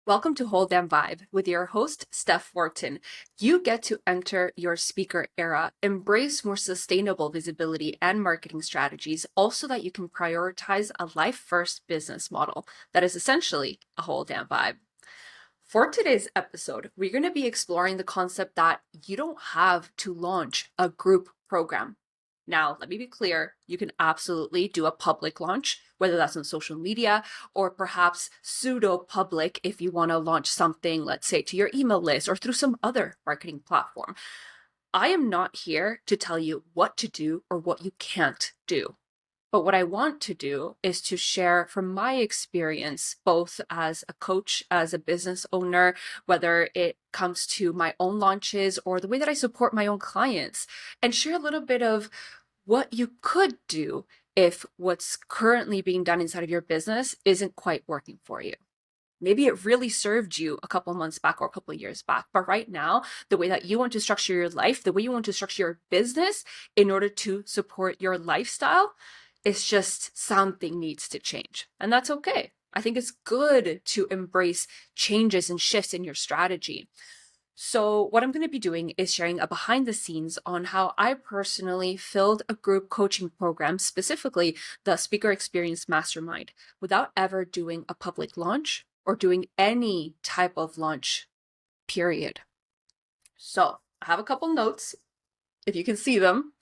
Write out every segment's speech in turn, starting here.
Welcome to Whole Damn Vibe with your host, Steph Wharton. You get to enter your speaker era, embrace more sustainable visibility and marketing strategies, also that you can prioritize a life-first business model that is essentially a whole damn vibe. For today's episode, we're going to be exploring the concept that you don't have to launch a group program. Now, let me be clear, you can absolutely do a public launch, whether that's on social media or perhaps pseudo public if you want to launch something, let's say, to your email list or through some other marketing platform. I am not here to tell you what to do or what you can't do. But what I want to do is to share from my experience, both as a coach, as a business owner, whether it comes to my own launches or the way that I support my own clients, and share a little bit of what you could do if what's currently being done inside of your business isn't quite working for you. Maybe it really served you a couple months back or a couple of years back, but right now, the way that you want to structure your life, the way you want to structure your business in order to support your lifestyle, it's just something needs to change. And that's okay. I think it's good to embrace changes and shifts in your strategy. So what I'm going to be doing is sharing a behind the scenes on how I personally filled a group coaching program, specifically the Speaker Experience Mastermind, without ever doing a public launch or doing any type of launch, period. So I have a couple notes, if you can see them.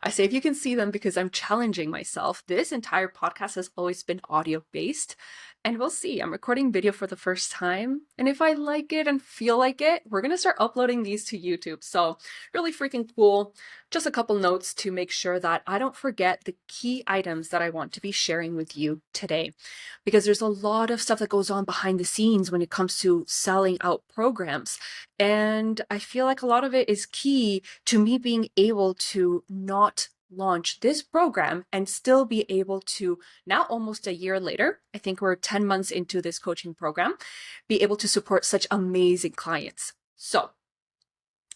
I say if you can see them because I'm challenging myself. This entire podcast has always been audio based, and we'll see. I'm recording video for the first time, and if I like it and feel like it, we're going to start uploading these to YouTube. So really freaking cool. Just a couple notes to make sure that I don't forget the key items that I want to be sharing with you today, because there's a lot of stuff that goes on behind the scenes when it comes to selling out programs. And I feel like a lot of it is key to me being able to not launch this program and still be able to, now almost a year later, I think we're 10 months into this coaching program, be able to support such amazing clients. So,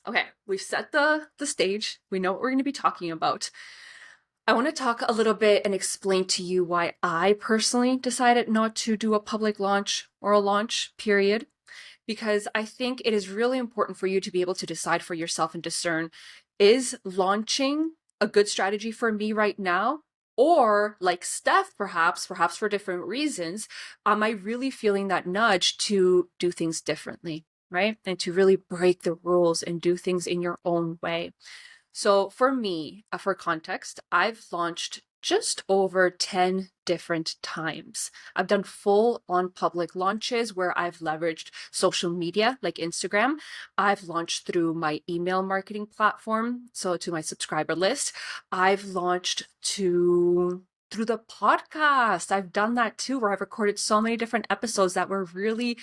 okay, we've set the stage. We know what we're going to be talking about. I want to talk a little bit and explain to you why I personally decided not to do a public launch or a launch, period, because I think it is really important for you to be able to decide for yourself and discern, is launching a good strategy for me right now? Or like Steph, perhaps for different reasons, am I really feeling that nudge to do things differently, right? And to really break the rules and do things in your own way. So for me, for context, I've launched just over 10 different times. I've done full on public launches where I've leveraged social media like Instagram. I've launched through my email marketing platform, so to my subscriber list. I've launched through the podcast. I've done that too, where I've recorded so many different episodes that were really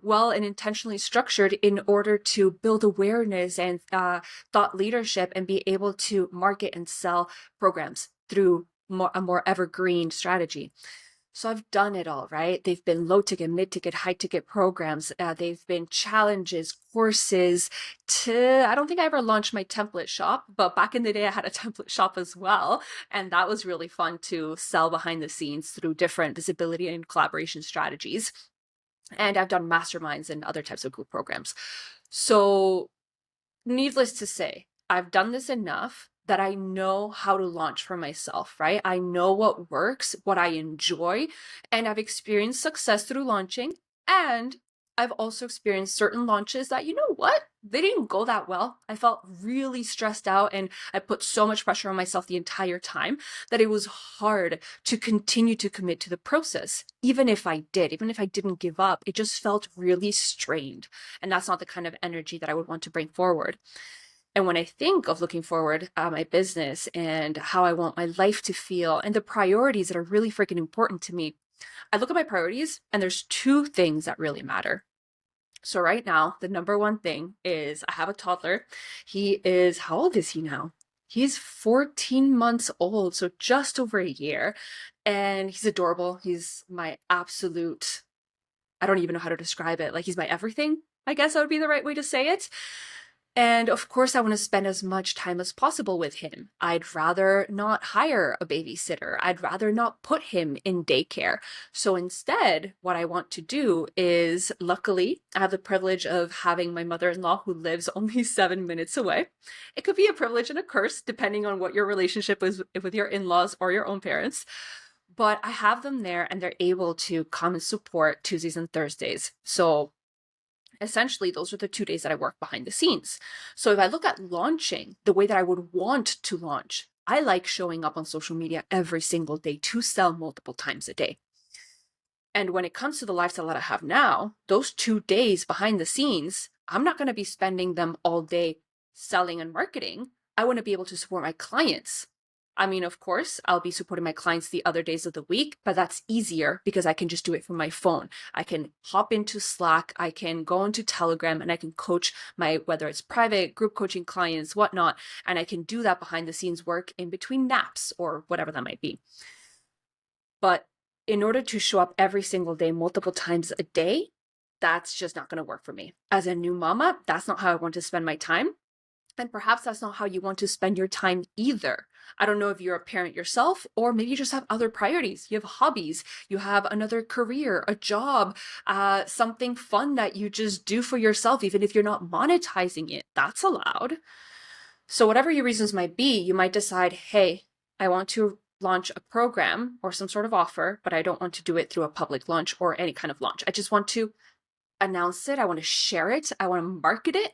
well and intentionally structured in order to build awareness and thought leadership and be able to market and sell programs through a more evergreen strategy. So I've done it all, right? They've been low ticket, mid ticket, high ticket programs. They've been challenges, courses. I don't think I ever launched my template shop, but back in the day I had a template shop as well. And that was really fun to sell behind the scenes through different visibility and collaboration strategies. And I've done masterminds and other types of group programs. So needless to say, I've done this enough that I know how to launch for myself, right? I know what works, what I enjoy, and I've experienced success through launching. And I've also experienced certain launches that, you know what? They didn't go that well. I felt really stressed out and I put so much pressure on myself the entire time that it was hard to continue to commit to the process. Even if I didn't give up, it just felt really strained. And that's not the kind of energy that I would want to bring forward. And when I think of looking forward at my business and how I want my life to feel and the priorities that are really freaking important to me, I look at my priorities and there's two things that really matter. So right now, the number one thing is I have a toddler. How old is he now? He's 14 months old, so just over a year. And he's adorable. He's my absolute, I don't even know how to describe it. Like he's my everything, I guess that would be the right way to say it. And of course, I want to spend as much time as possible with him. I'd rather not hire a babysitter. I'd rather not put him in daycare. So instead, what I want to do is, luckily, I have the privilege of having my mother-in-law who lives only 7 minutes away. It could be a privilege and a curse, depending on what your relationship is with your in-laws or your own parents. But I have them there and they're able to come and support Tuesdays and Thursdays. So essentially, those are the 2 days that I work behind the scenes. So if I look at launching the way that I would want to launch, I like showing up on social media every single day to sell multiple times a day. And when it comes to the lifestyle that I have now, those 2 days behind the scenes, I'm not going to be spending them all day selling and marketing. I want to be able to support my clients. I mean, of course, I'll be supporting my clients the other days of the week, but that's easier because I can just do it from my phone. I can hop into Slack, I can go into Telegram, and I can coach my, whether it's private, group coaching clients, whatnot, and I can do that behind the scenes work in between naps or whatever that might be. But in order to show up every single day, multiple times a day, that's just not going to work for me. As a new mama, that's not how I want to spend my time. And perhaps that's not how you want to spend your time either. I don't know if you're a parent yourself, or maybe you just have other priorities. You have hobbies, you have another career, a job, something fun that you just do for yourself, even if you're not monetizing it. That's allowed. So whatever your reasons might be, you might decide, hey, I want to launch a program or some sort of offer, but I don't want to do it through a public launch or any kind of launch. I just want to announce it. I want to share it. I want to market it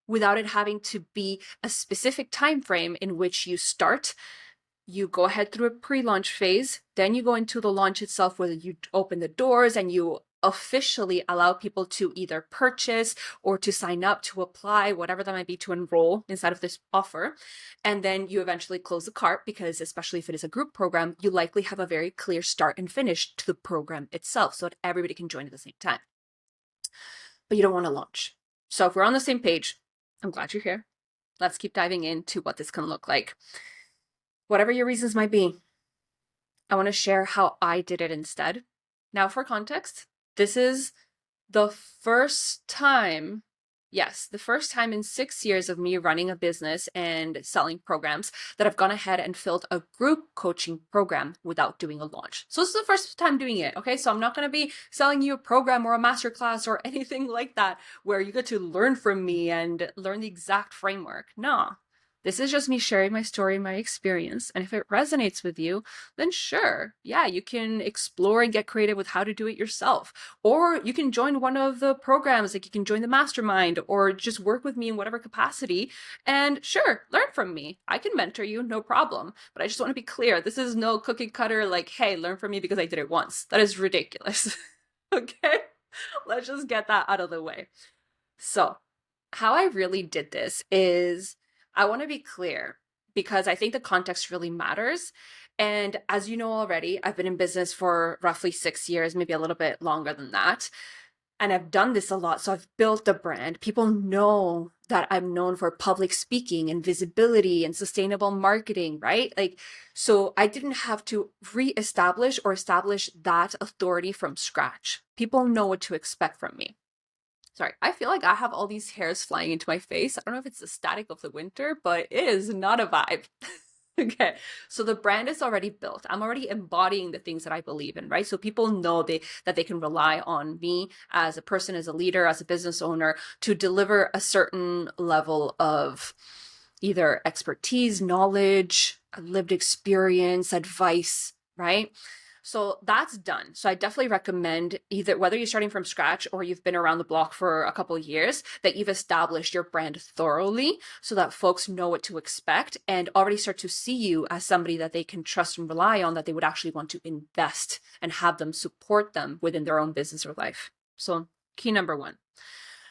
without it having to be a specific time frame in which you start. You go ahead through a pre-launch phase, then you go into the launch itself where you open the doors and you officially allow people to either purchase or to sign up, to apply, whatever that might be, to enroll inside of this offer. And then you eventually close the cart because, especially if it is a group program, you likely have a very clear start and finish to the program itself so that everybody can join at the same time. But you don't want to launch. So if we're on the same page, I'm glad you're here. Let's keep diving into what this can look like. Whatever your reasons might be, I want to share how I did it instead. Now, for context, this is the first time in 6 years of me running a business and selling programs that I've gone ahead and filled a group coaching program without doing a launch. So this is the first time doing it, okay? So I'm not going to be selling you a program or a masterclass or anything like that where you get to learn from me and learn the exact framework. No. This is just me sharing my story, my experience. And if it resonates with you, then sure, yeah, you can explore and get creative with how to do it yourself. Or you can join one of the programs, like you can join the mastermind or just work with me in whatever capacity. And sure, learn from me. I can mentor you, no problem. But I just want to be clear, this is no cookie cutter like, hey, learn from me because I did it once. That is ridiculous. Okay? Let's just get that out of the way. So, how I really did this is, I want to be clear because I think the context really matters. And as you know already, I've been in business for roughly 6 years, maybe a little bit longer than that. And I've done this a lot. So I've built a brand. People know that I'm known for public speaking and visibility and sustainable marketing, right? Like, so I didn't have to reestablish or establish that authority from scratch. People know what to expect from me. Sorry, I feel like I have all these hairs flying into my face. I don't know if it's the static of the winter, but it is not a vibe. Okay, so the brand is already built. I'm already embodying the things that I believe in, right? So people know that they can rely on me as a person, as a leader, as a business owner to deliver a certain level of either expertise, knowledge, lived experience, advice, right? So that's done. So I definitely recommend, either whether you're starting from scratch or you've been around the block for a couple of years, that you've established your brand thoroughly so that folks know what to expect and already start to see you as somebody that they can trust and rely on, that they would actually want to invest and have them support them within their own business or life. So key number one.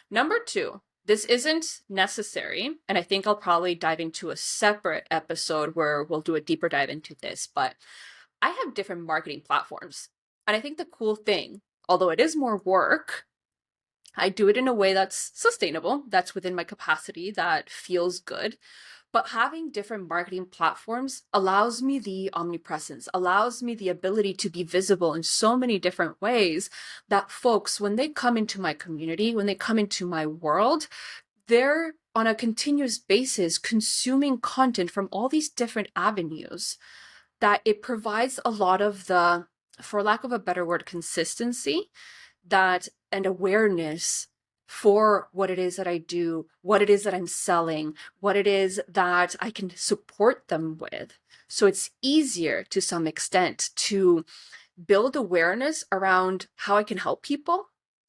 Number two, this isn't necessary, and I think I'll probably dive into a separate episode where we'll do a deeper dive into this, but I have different marketing platforms. And I think the cool thing, although it is more work, I do it in a way that's sustainable, that's within my capacity, that feels good. But having different marketing platforms allows me the omnipresence, allows me the ability to be visible in so many different ways that folks, when they come into my community, when they come into my world, they're on a continuous basis consuming content from all these different avenues, that it provides a lot of the, for lack of a better word, consistency that and awareness for what it is that I do, what it is that I'm selling, what it is that I can support them with. So it's easier to some extent to build awareness around how I can help people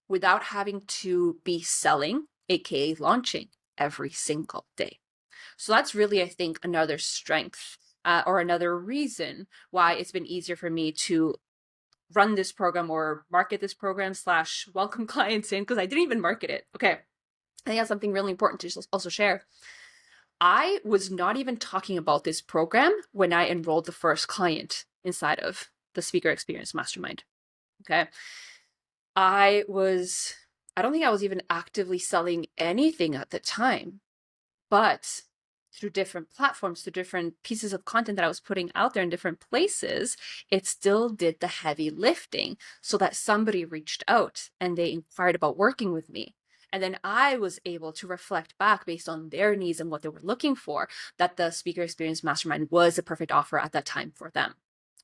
without having to be selling, aka launching, every single day. So that's really, I think, another strength or another reason why it's been easier for me to run this program or market this program / welcome clients in, because I didn't even market it. Okay. I think that's something really important to also share. I was not even talking about this program when I enrolled the first client inside of the Speaker Experience Mastermind. Okay. I don't think I was even actively selling anything at the time, but through different platforms, through different pieces of content that I was putting out there in different places, it still did the heavy lifting so that somebody reached out and they inquired about working with me. And then I was able to reflect back based on their needs and what they were looking for, that the Speaker Experience Mastermind was a perfect offer at that time for them.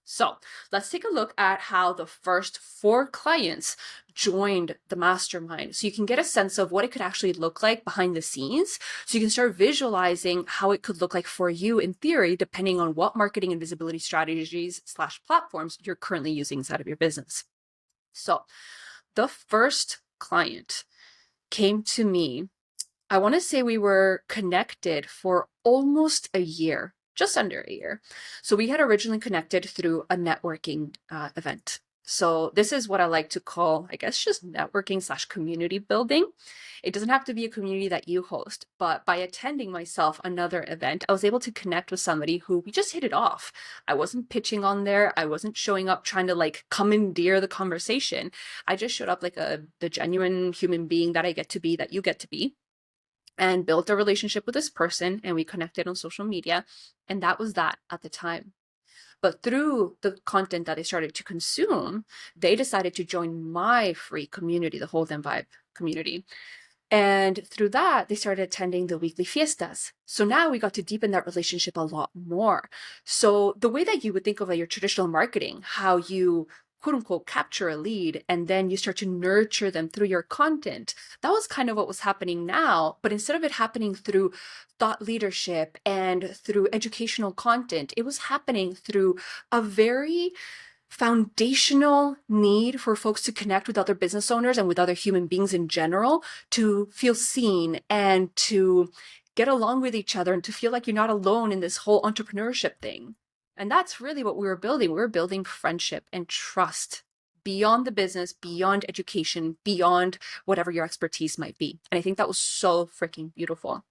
So let's take a look at how the first 4 clients joined the mastermind, so you can get a sense of what it could actually look like behind the scenes, so you can start visualizing how it could look like for you in theory, depending on what marketing and visibility strategies / platforms you're currently using inside of your business. So the first client came to me, I want to say we were connected for almost a year, just under a year. So we had originally connected through a networking event. So this is what I like to call, I guess, just networking / community building. It doesn't have to be a community that you host, but by attending myself another event, I was able to connect with somebody who we just hit it off. I wasn't pitching on there. I wasn't showing up trying to like commandeer the conversation. I just showed up like the genuine human being that I get to be, that you get to be, and built a relationship with this person, and we connected on social media. And that was that at the time. But through the content that they started to consume, they decided to join my free community, the Hold and Vibe community. And through that, they started attending the weekly fiestas. So now we got to deepen that relationship a lot more. So the way that you would think of your traditional marketing, how you quote unquote capture a lead and then you start to nurture them through your content, that was kind of what was happening now. But instead of it happening through thought leadership and through educational content, it was happening through a very foundational need for folks to connect with other business owners and with other human beings in general, to feel seen and to get along with each other and to feel like you're not alone in this whole entrepreneurship thing. And that's really what we were building. We were building friendship and trust beyond the business, beyond education, beyond whatever your expertise might be. And I think that was so freaking beautiful.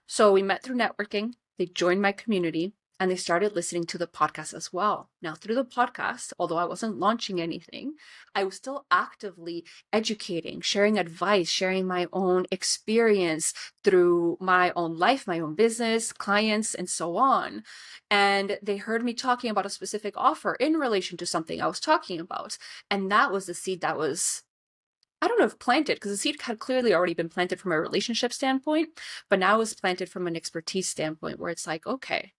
So we met through networking. They joined my community and they started listening to the podcast as well. Now, through the podcast, although I wasn't launching anything, I was still actively educating, sharing advice, sharing my own experience through my own life, my own business, clients, and so on. And they heard me talking about a specific offer in relation to something I was talking about. And that was the seed that was, I don't know if planted, because the seed had clearly already been planted from a relationship standpoint, but now it was planted from an expertise standpoint where it's like, okay,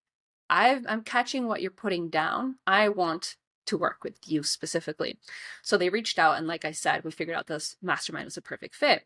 I'm catching what you're putting down. I want to work with you specifically. So they reached out, and like I said, we figured out this mastermind was a perfect fit.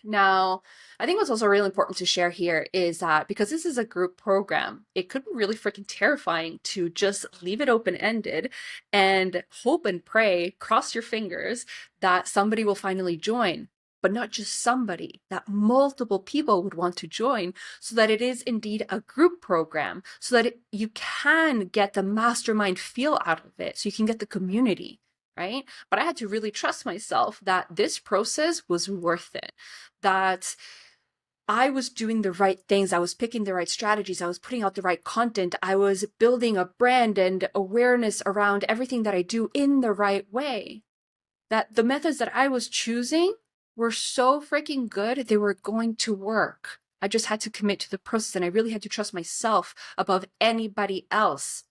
Now, I think what's also really important to share here is that because this is a group program, it could be really freaking terrifying to just leave it open-ended and hope and pray, cross your fingers that somebody will finally join. But not just somebody, that multiple people would want to join, so that it is indeed a group program, so that you can get the mastermind feel out of it, so you can get the community, right? But I had to really trust myself that this process was worth it, that I was doing the right things. I was picking the right strategies. I was putting out the right content. I was building a brand and awareness around everything that I do in the right way, that the methods that I was choosing were so freaking good, they were going to work. I just had to commit to the process, and I really had to trust myself above anybody else.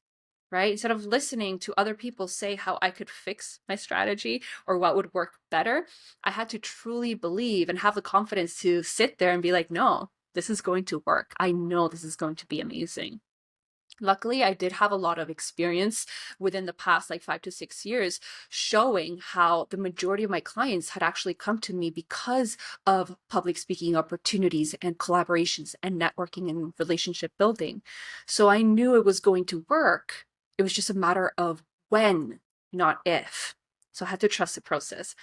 right? Instead of listening to other people say how I could fix my strategy or what would work better, I had to truly believe and have the confidence to sit there and be like, no, this is going to work. I know this is going to be amazing. Luckily, I did have a lot of experience within the past like 5 to 6 years showing how the majority of my clients had actually come to me because of public speaking opportunities and collaborations and networking and relationship building. So I knew it was going to work. It was just a matter of when, not if. So I had to trust the process.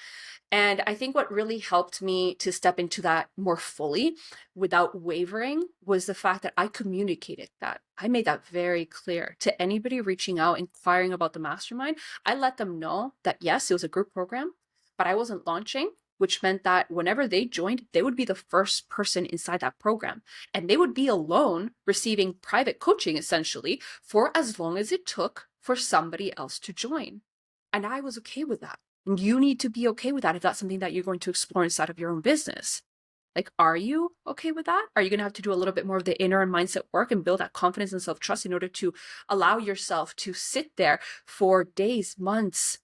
And I think what really helped me to step into that more fully without wavering was the fact that I communicated that. I made that very clear to anybody reaching out, inquiring about the mastermind. I let them know that yes, it was a group program, but I wasn't launching, which meant that whenever they joined, they would be the first person inside that program. And they would be alone receiving private coaching essentially for as long as it took for somebody else to join. And I was okay with that. And you need to be okay with that if that's something that you're going to explore inside of your own business. Like, are you okay with that? Are you going to have to do a little bit more of the inner and mindset work and build that confidence and self-trust in order to allow yourself to sit there for days, months?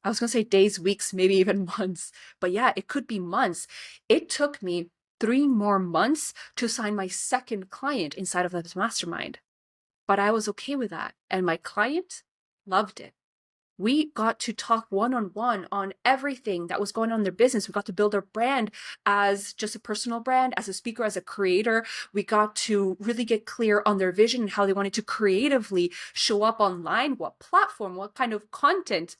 I was going to say days, weeks, maybe even months. But yeah, it could be months. It took me 3 more months to sign my second client inside of this mastermind. But I was okay with that. And my client loved it. We got to talk one-on-one on everything that was going on in their business. We got to build our brand as just a personal brand, as a speaker, as a creator. We got to really get clear on their vision and how they wanted to creatively show up online, what platform, what kind of content.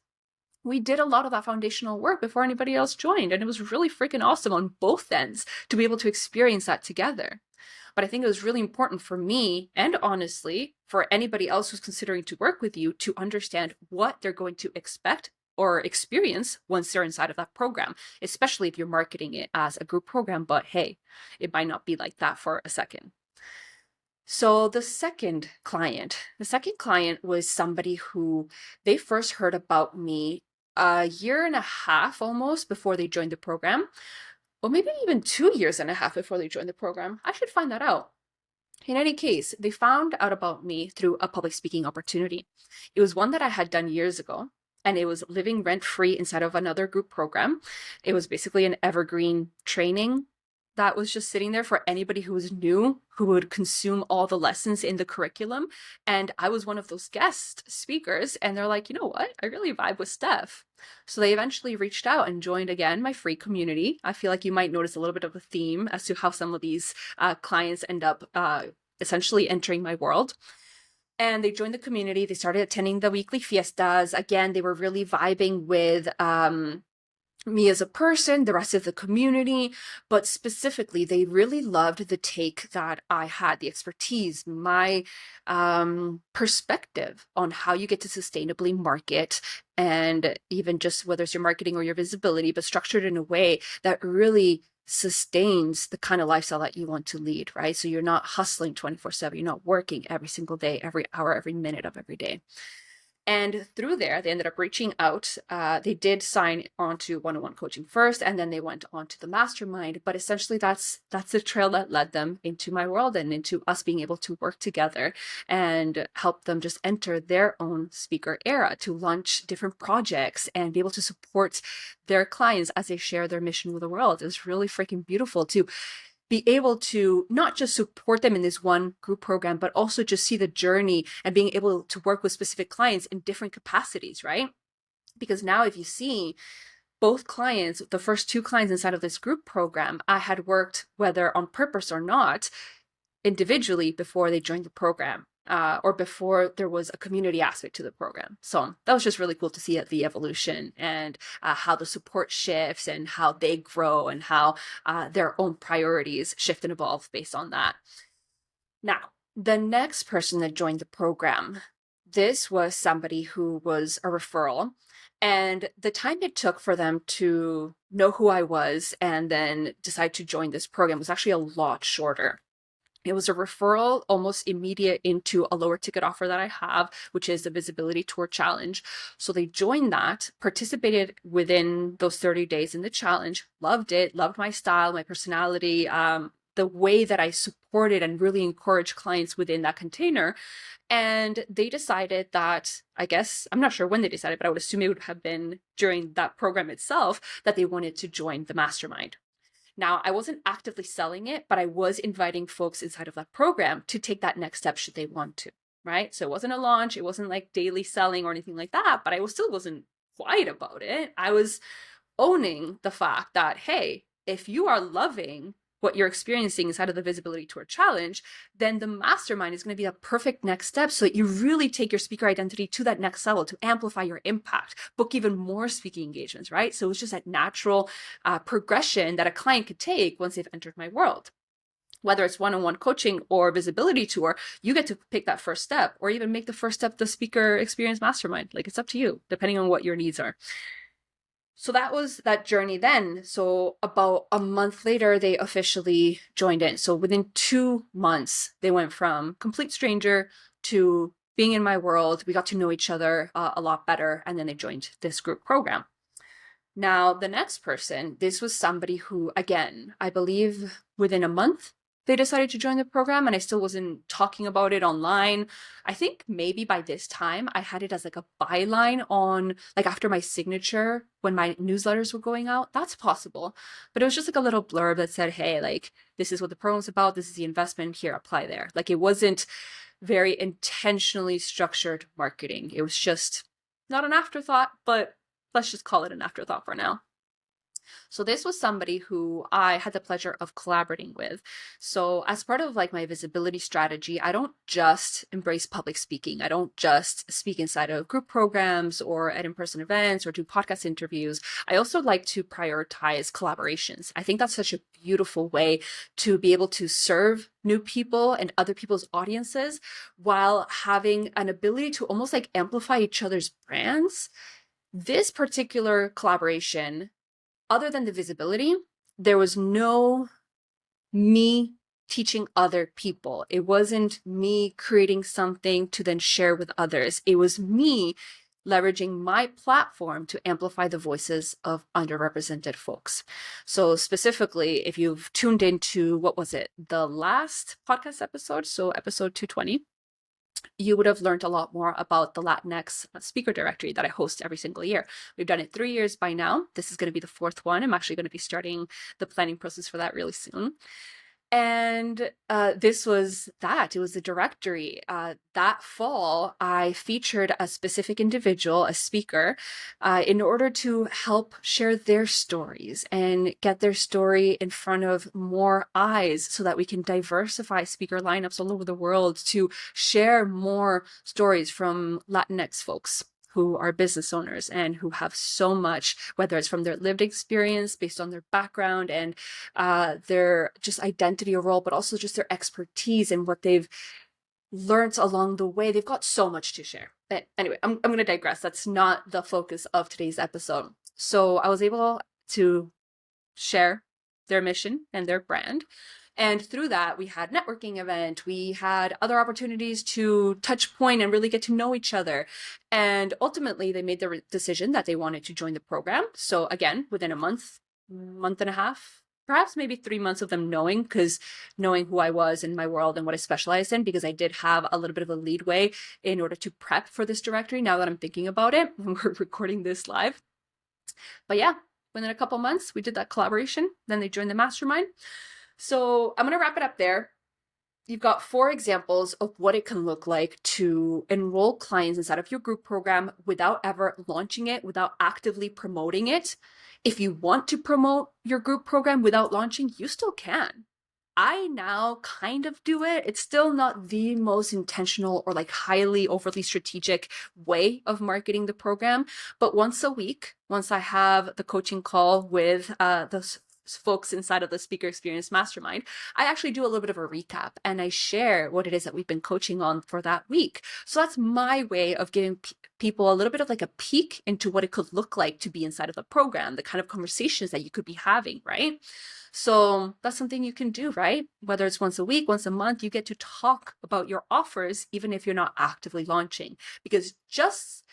We did a lot of that foundational work before anybody else joined. And it was really freaking awesome on both ends to be able to experience that together. But I think it was really important for me, and honestly, for anybody else who's considering to work with you, to understand what they're going to expect or experience once they're inside of that program, especially if you're marketing it as a group program. But hey, it might not be like that for a second. So the second client was somebody who they first heard about me a year and a half almost before they joined the program. Well, maybe even 2 years and a half before they joined the program. I should find that out. In any case, they found out about me through a public speaking opportunity. It was one that I had done years ago, and it was living rent-free inside of another group program. It was basically an evergreen training that was just sitting there for anybody who was new, who would consume all the lessons in the curriculum. And I was one of those guest speakers, and they're like, you know what? I really vibe with Steph. So they eventually reached out and joined again my free community. I feel like you might notice a little bit of a theme as to how some of these clients end up essentially entering my world. And they joined the community. They started attending the weekly fiestas. Again, they were really vibing with me as a person, the rest of the community, but specifically, they really loved the take that I had, the expertise, my perspective on how you get to sustainably market, and even just whether it's your marketing or your visibility, but structured in a way that really sustains the kind of lifestyle that you want to lead, right? So you're not hustling 24/7, you're not working every single day, every hour, every minute of every day. And through there, they ended up reaching out. They did sign on to one-on-one coaching first, and then they went on to the mastermind. But essentially, that's the trail that led them into my world and into us being able to work together and help them just enter their own speaker era, to launch different projects and be able to support their clients as they share their mission with the world. It's really freaking beautiful to be able to not just support them in this one group program, but also just see the journey and being able to work with specific clients in different capacities, right? Because now if you see both clients, the first 2 clients inside of this group program, I had worked, whether on purpose or not, individually before they joined the program. Or before there was a community aspect to the program. So that was just really cool to see the evolution and how the support shifts and how they grow and how their own priorities shift and evolve based on that. Now, the next person that joined the program, this was somebody who was a referral. And the time it took for them to know who I was and then decide to join this program was actually a lot shorter. It was a referral almost immediate into a lower ticket offer that I have, which is the Visibility Tour Challenge. So they joined that, participated within those 30 days in the challenge, loved it, loved my style, my personality, the the way that I supported and really encouraged clients within that container. And they decided that, I guess, I'm not sure when they decided, but I would assume it would have been during that program itself, that they wanted to join the mastermind. Now, I wasn't actively selling it, but I was inviting folks inside of that program to take that next step should they want to, right? So it wasn't a launch. It wasn't like daily selling or anything like that, but I still wasn't quiet about it. I was owning the fact that, hey, if you are loving what you're experiencing inside of the Visibility Tour Challenge, then the mastermind is going to be a perfect next step so that you really take your speaker identity to that next level, to amplify your impact, book even more speaking engagements, right? So it's just that natural progression that a client could take once they've entered my world. Whether it's one-on-one coaching or Visibility Tour, you get to pick that first step, or even make the first step the speaker experience mastermind. Like, it's up to you, depending on what your needs are. So that was that journey then. So about a month later, they officially joined in. So within 2 months, they went from complete stranger to being in my world. We got to know each other a lot better. And then they joined this group program. Now, the next person, this was somebody who, again, I believe within a month, they decided to join the program, and I still wasn't talking about it online. I think maybe by this time I had it as like a byline on, like, after my signature when my newsletters were going out. That's possible. But it was just like a little blurb that said, hey, like, this is what the program's about. This is the investment here. Apply there. Like, it wasn't very intentionally structured marketing. It was just not an afterthought, but let's just call it an afterthought for now. So this was somebody who I had the pleasure of collaborating with. So as part of like my visibility strategy, I don't just embrace public speaking. I don't just speak inside of group programs or at in-person events or do podcast interviews. I also like to prioritize collaborations. I think that's such a beautiful way to be able to serve new people and other people's audiences while having an ability to almost like amplify each other's brands. This particular collaboration, other than the visibility, there was no me teaching other people. It wasn't me creating something to then share with others. It was me leveraging my platform to amplify the voices of underrepresented folks. So specifically, if you've tuned into, what was it, the last podcast episode, so episode 220, you would have learned a lot more about the Latinx speaker directory that I host every single year. We've done it 3 years by now. This is going to be the 4th one. I'm actually going to be starting the planning process for that really soon. And this was that. It was the directory. That fall, I featured a specific individual, a speaker, in order to help share their stories and get their story in front of more eyes so that we can diversify speaker lineups all over the world to share more stories from Latinx folks who are business owners and who have so much, whether it's from their lived experience based on their background and their just identity or role, but also just their expertise and what they've learned along the way. They've got so much to share. But anyway, I'm going to digress. That's not the focus of today's episode. So I was able to share their mission and their brand. And through that, we had networking event, we had other opportunities to touch point and really get to know each other. And ultimately, they made the decision that they wanted to join the program. So again, within a month and a half, perhaps maybe 3 months of them knowing who I was in my world and what I specialized in, because I did have a little bit of a leadway in order to prep for this directory now that I'm thinking about it when we're recording this live. But yeah, within a couple months, we did that collaboration. Then they joined the mastermind. So I'm going to wrap it up there. You've got 4 examples of what it can look like to enroll clients inside of your group program without ever launching it, without actively promoting it. If you want to promote your group program without launching, you still can. I now kind of do it. It's still not the most intentional or like highly overly strategic way of marketing the program. But once a week, once I have the coaching call with the folks inside of the Speaker Experience Mastermind, I actually do a little bit of a recap and I share what it is that we've been coaching on for that week. So that's my way of giving people a little bit of like a peek into what it could look like to be inside of the program, the kind of conversations that you could be having, right? So that's something you can do, right? Whether it's once a week, once a month, you get to talk about your offers, even if you're not actively launching, because just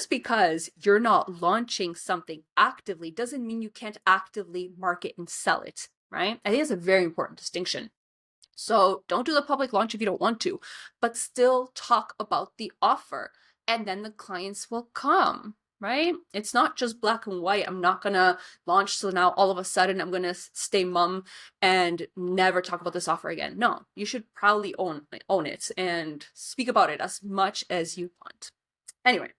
because you're not launching something actively doesn't mean you can't actively market and sell it, right? I think it's a very important distinction. So don't do the public launch if you don't want to, but still talk about the offer, and then the clients will come, right? It's not just black and white. I'm not going to launch, so now all of a sudden I'm going to stay mum and never talk about this offer again. No, you should proudly own it and speak about it as much as you want. Anyway,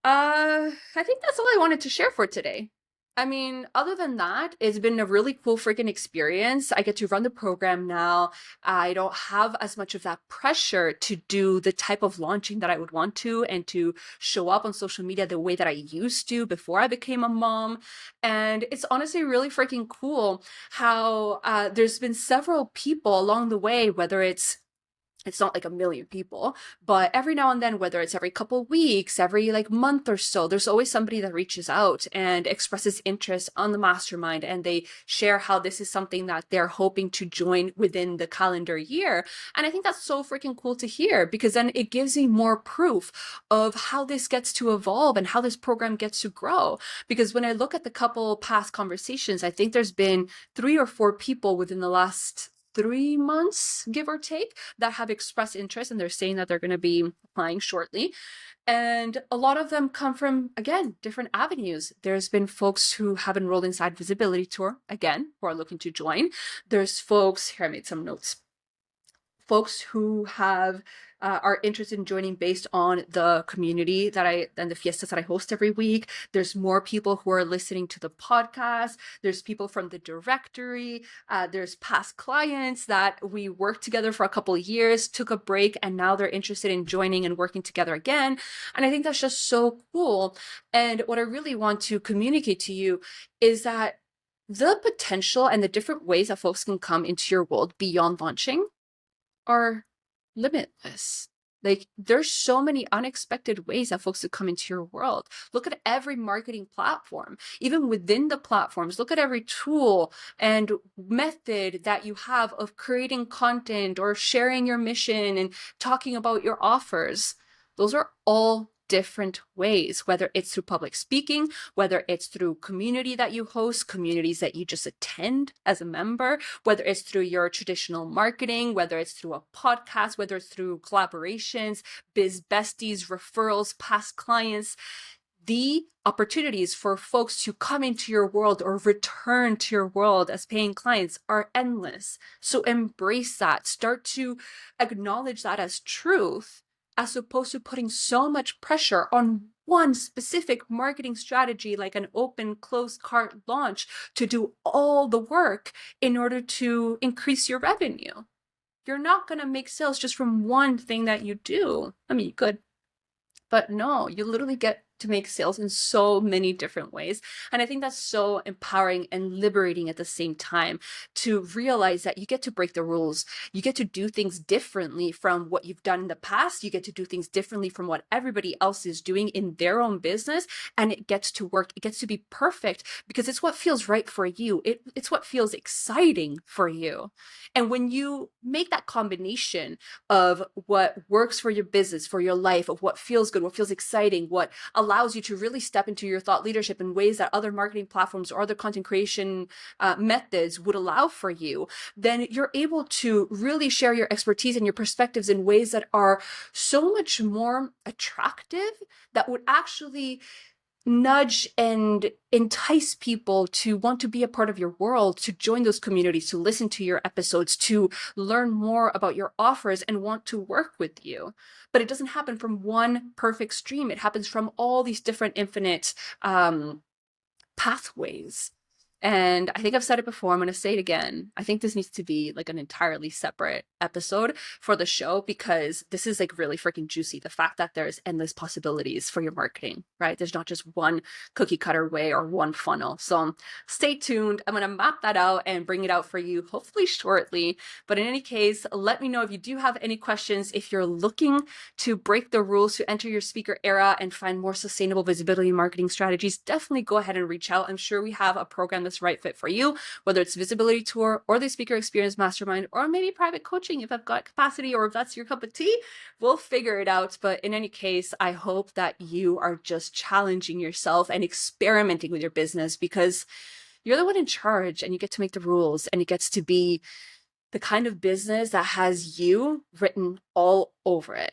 I think that's all I wanted to share for today. I mean, other than that, it's been a really cool freaking experience. I get to run the program now. I don't have as much of that pressure to do the type of launching that I would want to and to show up on social media the way that I used to before I became a mom. And it's honestly really freaking cool how there's been several people along the way, whether it's not like a million people, but every now and then, whether it's every couple weeks, every like month or so, there's always somebody that reaches out and expresses interest on the mastermind, and they share how this is something that they're hoping to join within the calendar year. And I think that's so freaking cool to hear, because then it gives me more proof of how this gets to evolve and how this program gets to grow. Because when I look at the couple past conversations, I think there's been 3 or 4 people within the last 3 months, give or take, that have expressed interest, and they're saying that they're going to be applying shortly. And a lot of them come from, again, different avenues. There's been folks who have enrolled inside Visibility Tour, again, who are looking to join. There's folks, here I made some notes, folks who have are interested in joining based on the community and the fiestas that I host every week. There's more people who are listening to the podcast. There's people from the directory. There's past clients that we worked together for a couple of years, took a break, and now they're interested in joining and working together again. And I think that's just so cool. And what I really want to communicate to you is that the potential and the different ways that folks can come into your world beyond launching are limitless. Like, there's so many unexpected ways that folks could come into your world. Look at every marketing platform, even within the platforms. Look at every tool and method that you have of creating content or sharing your mission and talking about your offers. Those are all different ways, whether it's through public speaking, whether it's through community that you host, communities that you just attend as a member, whether it's through your traditional marketing, whether it's through a podcast, whether it's through collaborations, biz besties, referrals, past clients. The opportunities for folks to come into your world or return to your world as paying clients are endless. So embrace that. Start to acknowledge that as truth, as opposed to putting so much pressure on one specific marketing strategy, like an open closed cart launch, to do all the work in order to increase your revenue. You're not going to make sales just from one thing that you do. I mean, you could, but no, you literally get to make sales in so many different ways. And I think that's so empowering and liberating at the same time, to realize that you get to break the rules. You get to do things differently from what you've done in the past. You get to do things differently from what everybody else is doing in their own business. And it gets to work. It gets to be perfect because it's what feels right for you. It's what feels exciting for you. And when you make that combination of what works for your business, for your life, of what feels good, what feels exciting, what allows you to really step into your thought leadership in ways that other marketing platforms or other content creation methods would allow for you, then you're able to really share your expertise and your perspectives in ways that are so much more attractive, that would actually nudge and entice people to want to be a part of your world, to join those communities, to listen to your episodes, to learn more about your offers and want to work with you. But it doesn't happen from one perfect stream. It happens from all these different infinite pathways. And I think I've said it before, I'm going to say it again. I think this needs to be like an entirely separate episode for the show, because this is like really freaking juicy. The fact that there's endless possibilities for your marketing, right? There's not just one cookie cutter way or one funnel. So stay tuned. I'm going to map that out and bring it out for you, hopefully shortly. But in any case, let me know if you do have any questions. If you're looking to break the rules, to enter your speaker era and find more sustainable visibility marketing strategies, definitely go ahead and reach out. I'm sure we have a program that's right fit for you, whether it's Visibility Tour or the Speaker Experience Mastermind, or maybe private coaching if I've got capacity, or if that's your cup of tea. We'll figure it out. But in any case, I hope that you are just challenging yourself and experimenting with your business, because you're the one in charge and you get to make the rules, and it gets to be the kind of business that has you written all over it.